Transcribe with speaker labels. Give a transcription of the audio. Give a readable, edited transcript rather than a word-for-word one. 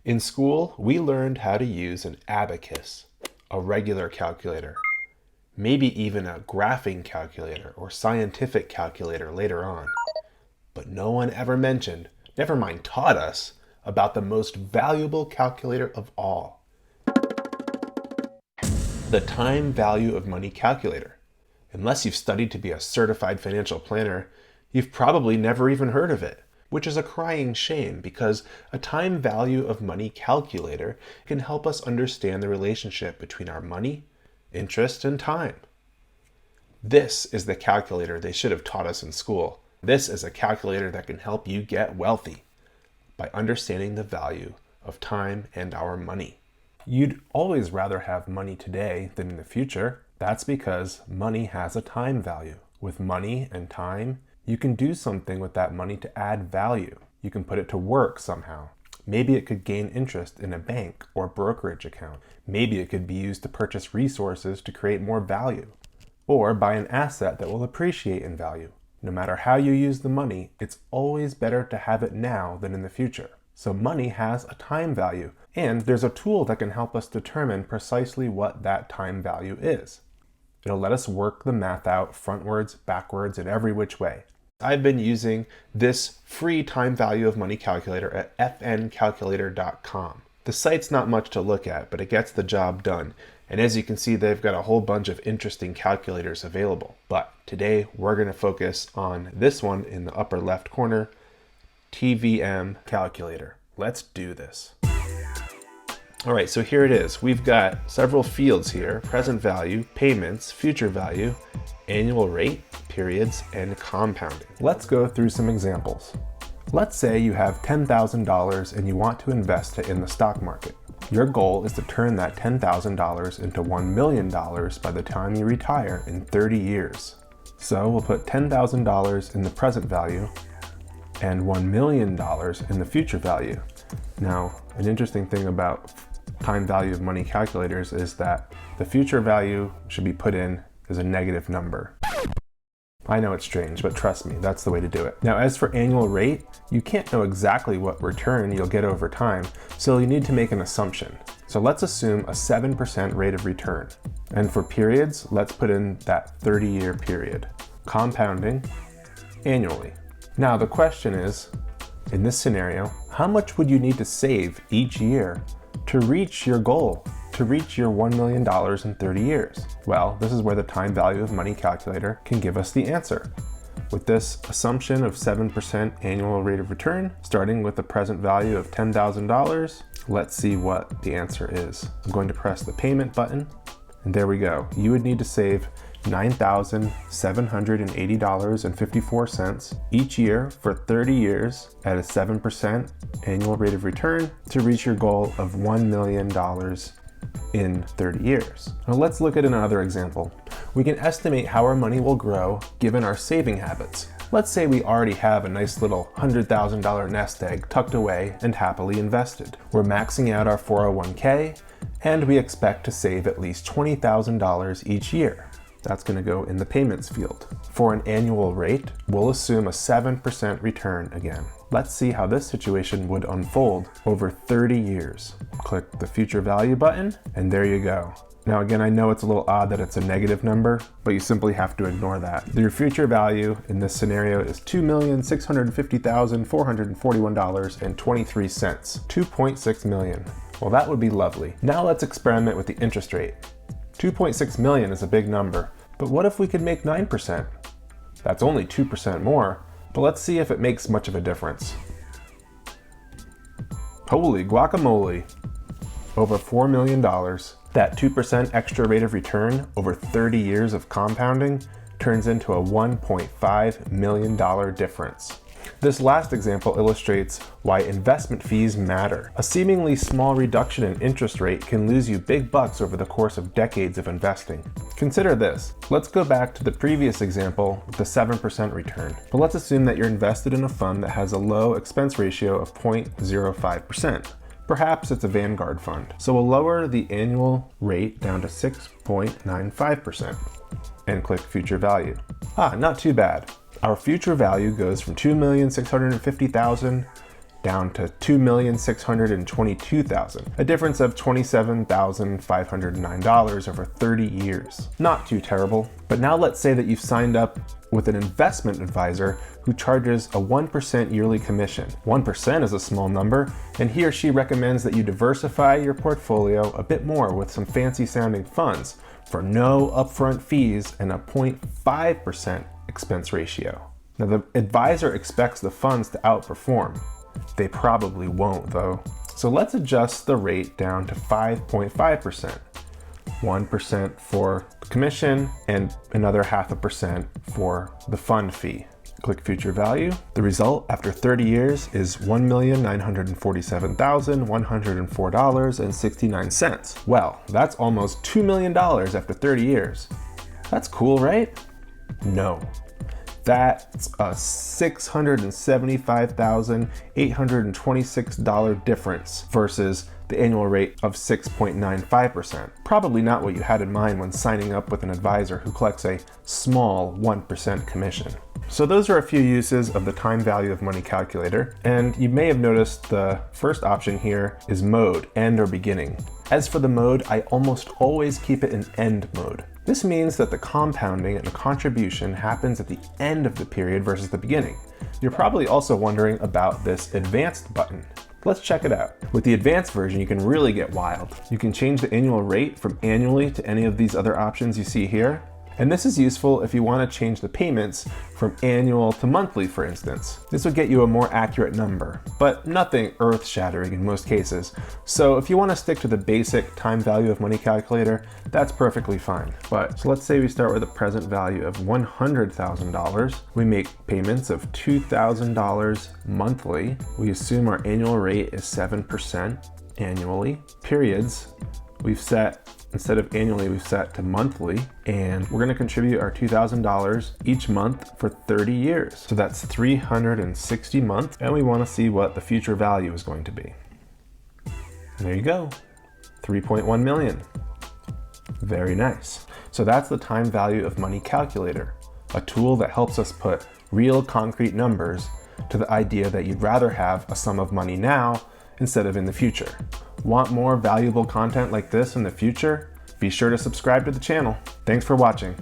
Speaker 1: In school, we learned how to use an abacus, a regular calculator, maybe even a graphing calculator or scientific calculator later on. But no one ever mentioned, never mind taught us, about the most valuable calculator of all, the time value of money calculator. Unless you've studied to be a certified financial planner, you've probably never even heard of it, which is a crying shame because a time value of money calculator can help us understand the relationship between our money, interest, and time. This is the calculator they should have taught us in school. This is a calculator that can help you get wealthy by understanding the value of time and our money. You'd always rather have money today than in the future. That's because money has a time value. With money and time, you can do something with that money to add value. You can put it to work somehow. Maybe it could gain interest in a bank or brokerage account. Maybe it could be used to purchase resources to create more value, or buy an asset that will appreciate in value. No matter how you use the money, it's always better to have it now than in the future. So money has a time value, and there's a tool that can help us determine precisely what that time value is. It'll let us work the math out frontwards, backwards, and every which way. I've been using this free time value of money calculator at fncalculator.com. The site's not much to look at, but it gets the job done. And as you can see, they've got a whole bunch of interesting calculators available. But today we're going to focus on this one in the upper left corner, TVM Calculator. Let's do this. All right, so here it is. We've got several fields here: present value, payments, future value, annual rate, periods, and compounding. Let's go through some examples. Let's say you have $10,000 and you want to invest it in the stock market. Your goal is to turn that $10,000 into $1 million by the time you retire in 30 years. So we'll put $10,000 in the present value and $1 million in the future value. Now, an interesting thing about time value of money calculators is that the future value should be put in as a negative number. I know it's strange, but trust me, that's the way to do it. Now, as for annual rate, you can't know exactly what return you'll get over time, so you need to make an assumption. So let's assume a 7% rate of return. And for periods, let's put in that 30-year period. Compounding annually. Now, the question is, in this scenario, how much would you need to save each year to reach your goal, to reach your $1 million in 30 years? Well, this is where the time value of money calculator can give us the answer. With this assumption of 7% annual rate of return, starting with the present value of $10,000, let's see what the answer is. I'm going to press the payment button, and there we go. You would need to save $9,780.54 each year for 30 years at a 7% annual rate of return to reach your goal of $1 million in 30 years. Now let's look at another example. We can estimate how our money will grow given our saving habits. Let's say we already have a nice little $100,000 nest egg tucked away and happily invested. We're maxing out our 401k, and we expect to save at least $20,000 each year. That's going to go in the payments field. For an annual rate, we'll assume a 7% return again. Let's see how this situation would unfold over 30 years. Click the future value button, and there you go. Now again, I know it's a little odd that it's a negative number, but you simply have to ignore that. Your future value in this scenario is $2,650,441.23. 2.6 million. Well, that would be lovely. Now let's experiment with the interest rate. 2.6 million is a big number, but what if we could make 9%? That's only 2% more, but let's see if it makes much of a difference. Holy guacamole! Over $4 million. That 2% extra rate of return over 30 years of compounding turns into a $1.5 million difference. This last example illustrates why investment fees matter. A seemingly small reduction in interest rate can lose you big bucks over the course of decades of investing. Consider this. Let's go back to the previous example with the 7% return. But let's assume that you're invested in a fund that has a low expense ratio of 0.05%. Perhaps it's a Vanguard fund. So we'll lower the annual rate down to 6.95% and click future value. Not too bad. Our future value goes from $2,650,000 down to $2,622,000, a difference of $27,509 over 30 years. Not too terrible. But now let's say that you've signed up with an investment advisor who charges a 1% yearly commission. 1% is a small number, and he or she recommends that you diversify your portfolio a bit more with some fancy sounding funds for no upfront fees and a 0.5% expense ratio. Now, the advisor expects the funds to outperform. They probably won't though. So let's adjust the rate down to 5.5%. 1% for commission and another 0.5% for the fund fee. Click future value. The result after 30 years is $1,947,104.69. Well, that's almost $2 million after 30 years. That's cool, right? No. That's a $675,826 difference versus the annual rate of 6.95%. Probably not what you had in mind when signing up with an advisor who collects a small 1% commission. So those are a few uses of the time value of money calculator, and you may have noticed the first option here is mode, end or beginning. As for the mode, I almost always keep it in end mode. This means that the compounding and the contribution happens at the end of the period versus the beginning. You're probably also wondering about this advanced button. Let's check it out. With the advanced version, you can really get wild. You can change the annual rate from annually to any of these other options you see here. And this is useful if you want to change the payments from annual to monthly, for instance. This would get you a more accurate number, but nothing earth-shattering in most cases. So if you want to stick to the basic time value of money calculator, that's perfectly fine. So let's say we start with a present value of $100,000. We make payments of $2,000 monthly. We assume our annual rate is 7% annually. Periods, we've set, instead of annually, we've set to monthly, and we're gonna contribute our $2,000 each month for 30 years. So that's 360 months, and we wanna see what the future value is going to be. And there you go, 3.1 million. Very nice. So that's the time value of money calculator, a tool that helps us put real concrete numbers to the idea that you'd rather have a sum of money now instead of in the future. Want more valuable content like this in the future? Be sure to subscribe to the channel. Thanks for watching.